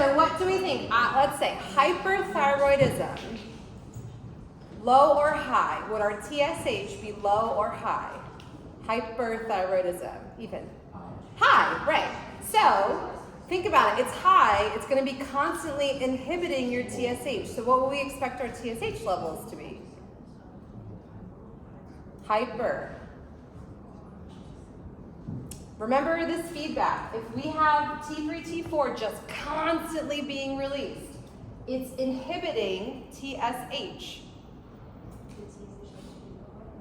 So what do we think? Let's say hyperthyroidism, low or high. Would our TSH be low or high? Hyperthyroidism, even. High, right. So think about it. It's high. It's going to be constantly inhibiting your TSH. So what will we expect our TSH levels to be? Hyper. Remember this feedback. If we have T3, T4 just constantly being released, it's inhibiting TSH.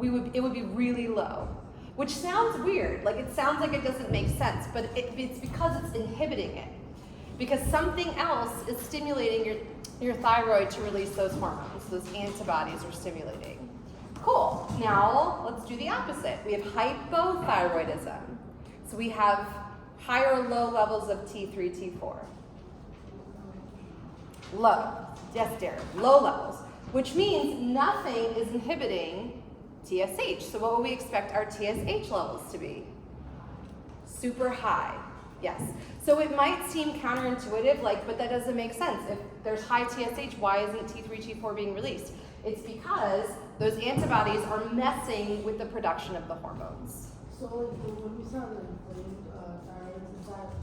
It would be really low, which sounds weird. Like it sounds like it doesn't make sense, but it's because it's inhibiting it. Because something else is stimulating your thyroid to release those hormones. Those antibodies are stimulating. Cool. Now let's do the opposite. We have hypothyroidism. So we have high or low levels of T3, T4. Low. Yes, Derek. Low levels. Which means nothing is inhibiting TSH. So what would we expect our TSH levels to be? Super high. Yes. So it might seem counterintuitive, but that doesn't make sense. If there's high TSH, why isn't T3, T4 being released? It's because those antibodies are messing with the production of the hormones. So when we saw the inflamed thyroid, is that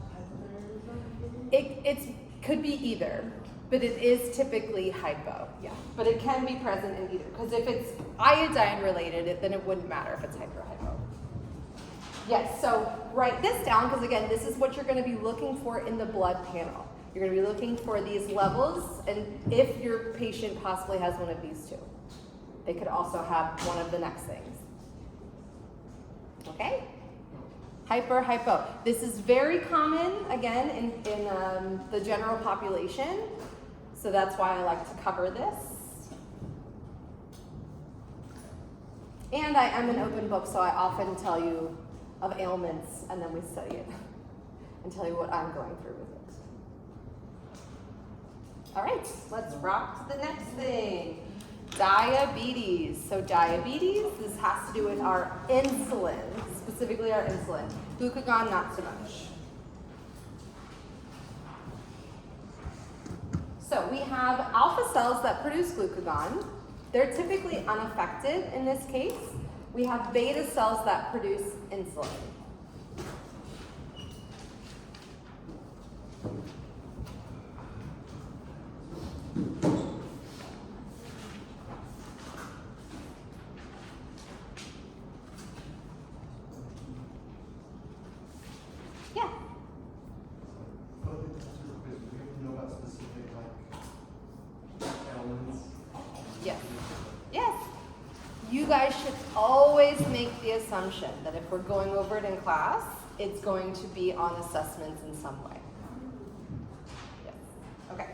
hypothyroidism? It could be either, but it is typically hypo, yeah. But it can be present in either, because if it's iodine related, then it wouldn't matter if it's hyper or hypo. Yes, so write this down, because again, this is what you're going to be looking for in the blood panel. You're going to be looking for these levels, and if your patient possibly has one of these two, they could also have one of the next things. Okay? Hyper, hypo. This is very common, again, in the general population. So that's why I like to cover this. And I am an open book, so I often tell you of ailments, and then we study it and tell you what I'm going through with it. All right, let's rock to the next thing. Diabetes. So diabetes, this has to do with our insulin, specifically our insulin. Glucagon, not so much. So we have alpha cells that produce glucagon. They're typically unaffected in this case. We have beta cells that produce insulin. Yeah. Yes. Yes. You guys should always make the assumption that if we're going over it in class, it's going to be on assessments in some way. Yes. Okay.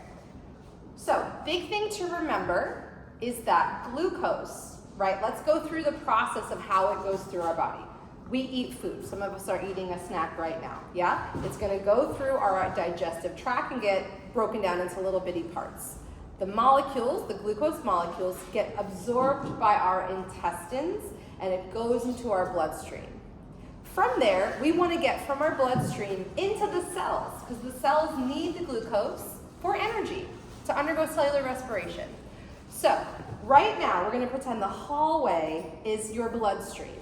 So, big thing to remember is that glucose, right? Let's go through the process of how it goes through our body. We eat food. Some of us are eating a snack right now, yeah? It's gonna go through our digestive tract and get broken down into little bitty parts. The molecules, the glucose molecules, get absorbed by our intestines and it goes into our bloodstream. From there, we want to get from our bloodstream into the cells because the cells need the glucose for energy to undergo cellular respiration. So, right now, we're going to pretend the hallway is your bloodstream.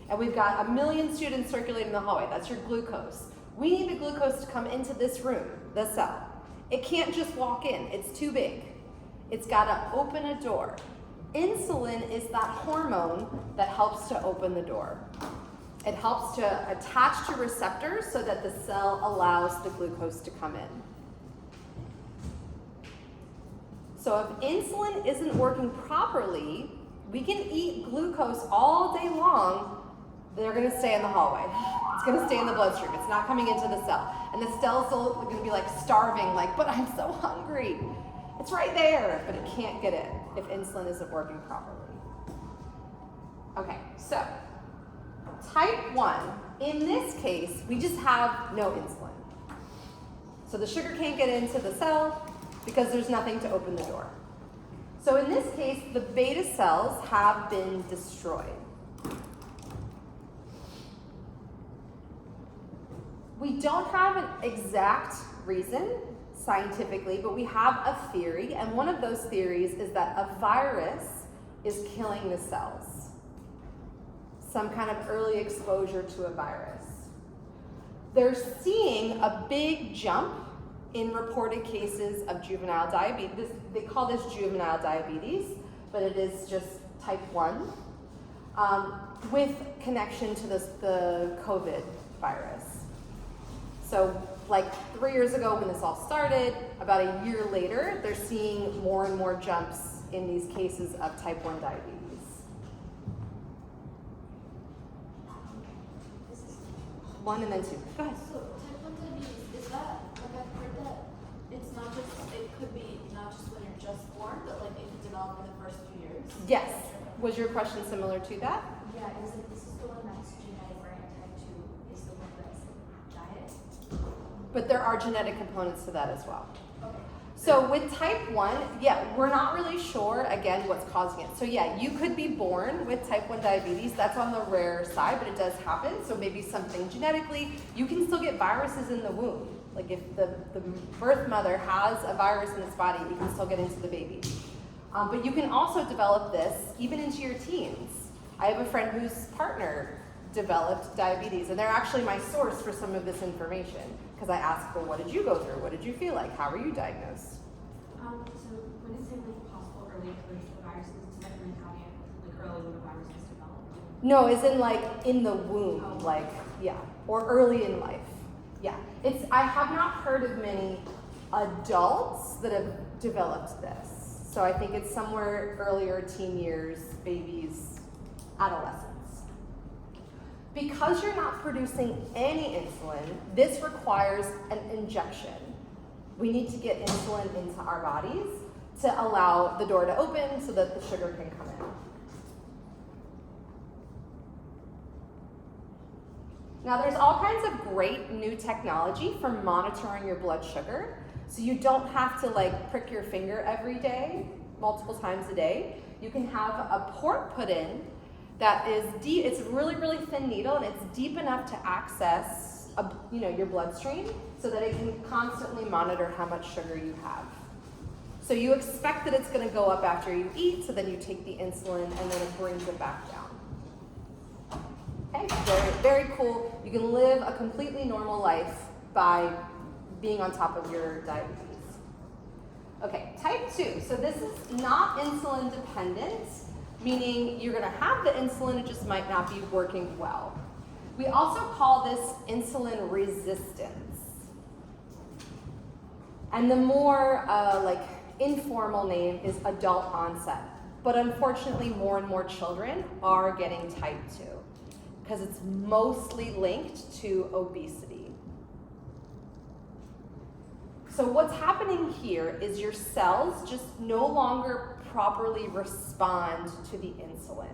And we've got 1 million students circulating the hallway. That's your glucose. We need the glucose to come into this room, the cell. It can't just walk in. It's too big. It's got to open a door. Insulin is that hormone that helps to open the door. It helps to attach to receptors so that the cell allows the glucose to come in. So if insulin isn't working properly, we can eat glucose all day long. They're going to stay in the hallway. It's going to stay in the bloodstream. It's not coming into the cell. And the cells are going to be like starving, like, but I'm so hungry. It's right there, but it can't get in if insulin isn't working properly. Okay, so type 1, in this case, we just have no insulin. So the sugar can't get into the cell because there's nothing to open the door. So in this case, the beta cells have been destroyed. We don't have an exact reason. scientifically, but we have a theory, and one of those theories is that a virus is killing the cells. Some kind of early exposure to a virus. They're seeing a big jump in reported cases of juvenile diabetes. They call this juvenile diabetes, but it is just type 1, with connection to the COVID virus. So like 3 years ago when this all started, about a year later, they're seeing more and more jumps in these cases of type 1 diabetes. One and then two. Go ahead. So type 1 diabetes, is that, like I've heard that it's not just, it could be not just when you're just born, but like it could develop in the first few years? Yes. Was your question similar to that? Yeah, is it, this is the one that's genetic, right? Type 2 is the one that's diet? But there are genetic components to that as well. Okay. So with type 1, yeah, we're not really sure, again, what's causing it. So yeah, you could be born with type 1 diabetes. That's on the rare side, but it does happen. So maybe something genetically. You can still get viruses in the womb. Like if the birth mother has a virus in its body, you can still get into the baby. But you can also develop this even into your teens. I have a friend whose partner developed diabetes, and they're actually my source for some of this information, because I asked, well, what did you go through? What did you feel like? How were you diagnosed? So when it says like possible early exposure to viruses, does that mean how you like early when the virus is developed? No, as in like in the womb, like, yeah, or early in life. Yeah, I have not heard of many adults that have developed this. So I think it's somewhere earlier, teen years, babies, adolescents. Because you're not producing any insulin, this requires an injection. We need to get insulin into our bodies to allow the door to open so that the sugar can come in. Now there's all kinds of great new technology for monitoring your blood sugar. So you don't have to like prick your finger every day, multiple times a day. You can have a port put in that is deep. It's a really, really thin needle, and it's deep enough to access your bloodstream so that it can constantly monitor how much sugar you have. So you expect that it's going to go up after you eat, so then you take the insulin and then it brings it back down. Okay, very, very cool. You can live a completely normal life by being on top of your diabetes. Okay, type 2. So this is not insulin dependent, meaning you're going to have the insulin, it just might not be working well. We also call this insulin resistance. And the more informal name is adult onset. But unfortunately, more and more children are getting type 2 because it's mostly linked to obesity. So what's happening here is your cells just no longer properly respond to the insulin.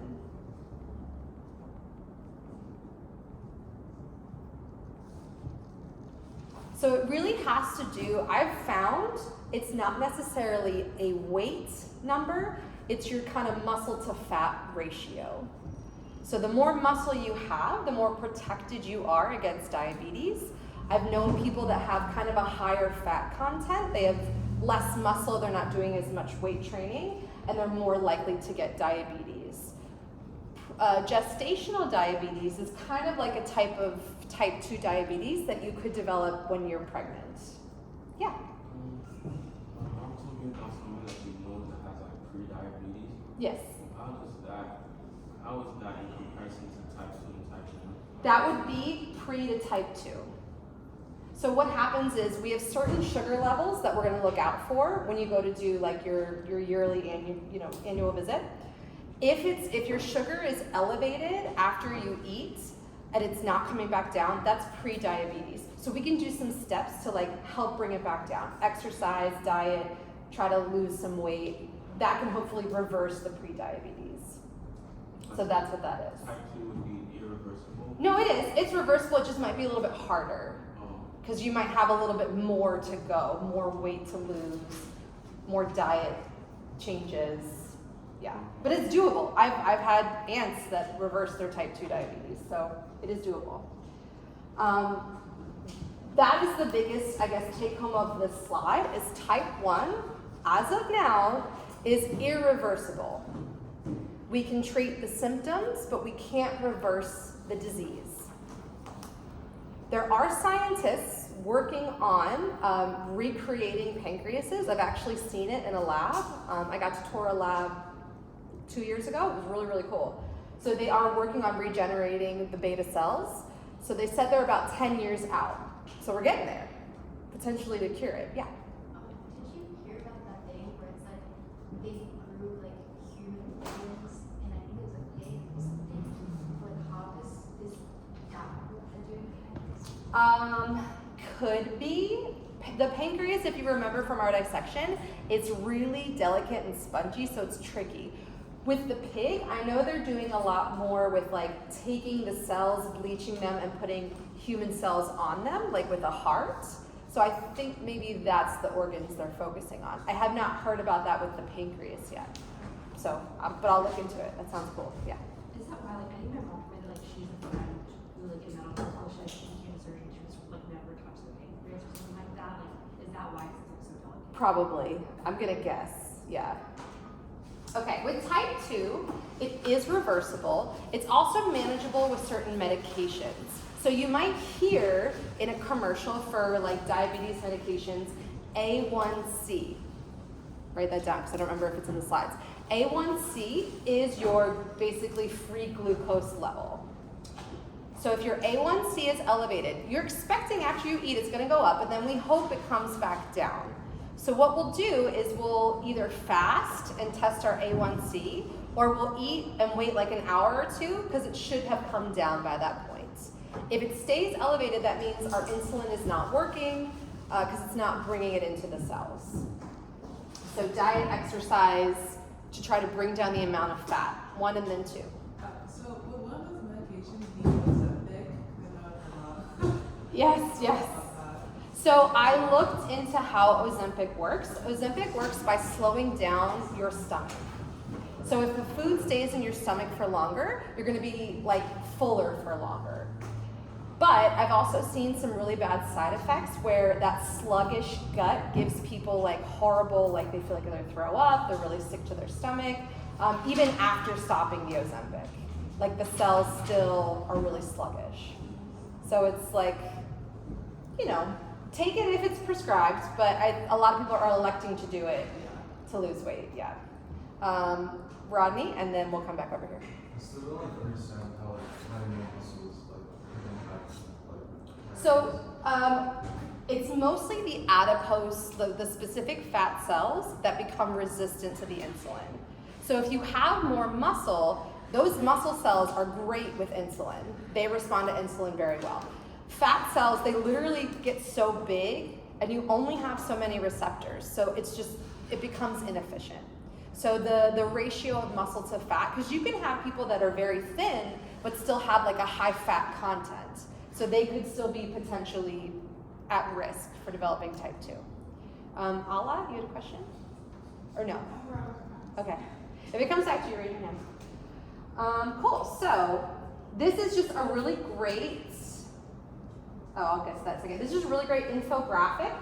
So it really has to do, I've found it's not necessarily a weight number, it's your kind of muscle to fat ratio. So the more muscle you have, the more protected you are against diabetes. I've known people that have kind of a higher fat content, they have less muscle, they're not doing as much weight training, and they're more likely to get diabetes. Gestational diabetes is kind of like a type of type 2 diabetes that you could develop when you're pregnant. Yeah? I'm talking about someone that you know that has like pre-diabetes. Yes. How is that in comparison to type 2 and type 1? That would be pre to type 2. So what happens is we have certain sugar levels that we're going to look out for when you go to do like your yearly annual visit. If your sugar is elevated after you eat and it's not coming back down, that's pre-diabetes. So we can do some steps to like help bring it back down. Exercise, diet, try to lose some weight. That can hopefully reverse the pre-diabetes. So that's what that is. Type 2 would be irreversible? No, it is. It's reversible. It just might be a little bit harder. Because you might have a little bit more to go, more weight to lose, more diet changes. Yeah, but it's doable. I've had aunts that reverse their type 2 diabetes, so it is doable. that is the biggest, I guess, take home of this slide is type 1, as of now, is irreversible. We can treat the symptoms, but we can't reverse the disease. There are scientists working on recreating pancreases. I've actually seen it in a lab. I got to tour a lab 2 years ago. It was really, really cool. So they are working on regenerating the beta cells. So they said they're about 10 years out. So we're getting there, potentially to cure it. Yeah. Did you hear about that thing where it's like they grew like human beings and I think it was a pig or something? Like how is that what they're doing? Could be. The pancreas, if you remember from our dissection, it's really delicate and spongy, so it's tricky. With the pig, I know they're doing a lot more with like taking the cells, bleaching them, and putting human cells on them, like with a heart. So I think maybe that's the organs they're focusing on. I have not heard about that with the pancreas yet. So, but I'll look into it. That sounds cool. Yeah. Is that why, like, I think my mom told me that, like, she's a friend who, like, in medical school, she became a surgeon, she was, like, never touched the pancreas or something like that. Like, is that why it's like so delicate? Probably. I'm gonna guess. Yeah. Okay, with type 2, it is reversible. It's also manageable with certain medications. So you might hear in a commercial for like diabetes medications, A1C. Write that down because I don't remember if it's in the slides. A1C is your basically free glucose level. So if your A1C is elevated, you're expecting after you eat it's gonna go up, and then we hope it comes back down. So what we'll do is we'll either fast and test our A1C, or we'll eat and wait like an hour or two because it should have come down by that point. If it stays elevated, that means our insulin is not working because it's not bringing it into the cells. So diet, exercise to try to bring down the amount of fat, 1 and then 2. So will one of those medications be Ozempic? I know Yes, yes. So I looked into how Ozempic works. Ozempic works by slowing down your stomach. So if the food stays in your stomach for longer, you're gonna be like fuller for longer. But I've also seen some really bad side effects where that sluggish gut gives people like horrible, like they feel like they're gonna throw up, they're really sick to their stomach, even after stopping the Ozempic. Like the cells still are really sluggish. So it's like, you know, take it if it's prescribed, but a lot of people are electing to do it to lose weight, yeah. Rodney, and then we'll come back over here. So I don't understand how like having more muscles impacts like. So it's mostly the adipose, the specific fat cells that become resistant to the insulin. So if you have more muscle, those muscle cells are great with insulin. They respond to insulin very well. Fat cells, they literally get so big and you only have so many receptors. So it becomes inefficient. So the ratio of muscle to fat, because you can have people that are very thin, but still have like a high fat content. So they could still be potentially at risk for developing type 2. Ala, you had a question? Or no? Okay. If it comes back to you, raise your hand. Cool, so this is just a really great, I'll guess that's again. This is just a really great infographic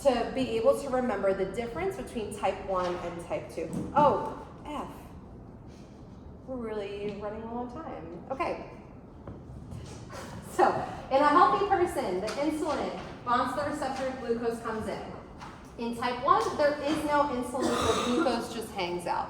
to be able to remember the difference between type 1 and type 2. Oh, F. We're really running low on time. Okay. So, in a healthy person, the insulin bonds to the receptor, glucose comes in. In type 1, there is no insulin, so glucose just hangs out.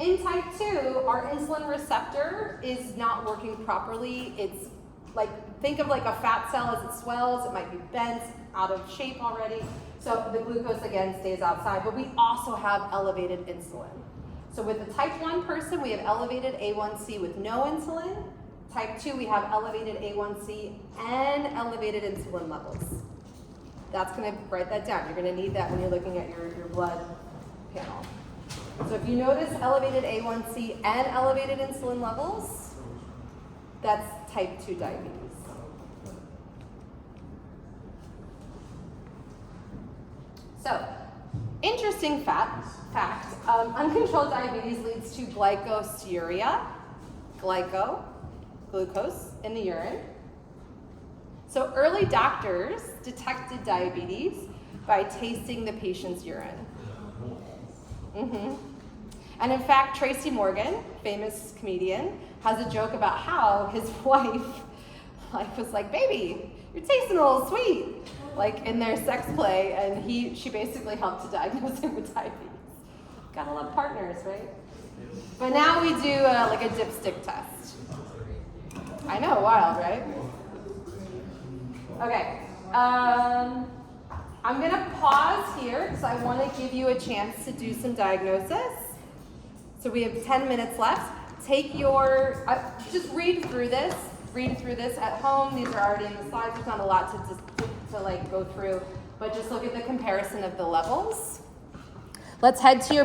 In type 2, our insulin receptor is not working properly. It's like, think of like a fat cell as it swells, it might be bent, out of shape already. So the glucose again stays outside, but we also have elevated insulin. So with the type 1 person, we have elevated A1C with no insulin. Type 2, we have elevated A1C and elevated insulin levels. That's gonna, write that down. You're gonna need that when you're looking at your blood panel. So if you notice elevated A1C and elevated insulin levels, that's type 2 diabetes. So, interesting fact, uncontrolled diabetes leads to glycosuria, glucose in the urine. So early doctors detected diabetes by tasting the patient's urine. And in fact, Tracy Morgan, famous comedian, has a joke about how his wife was like, baby, you're tasting a little sweet, like in their sex play, and she basically helped to diagnose him with diabetes. Gotta love partners, right? But now we do like a dipstick test. I know, wild, right? Okay, I'm gonna pause here because I want to give you a chance to do some diagnosis. So we have 10 minutes left. Take your, just read through this at home. These are already in the slides. There's not a lot to like go through, but just look at the comparison of the levels. Let's head to your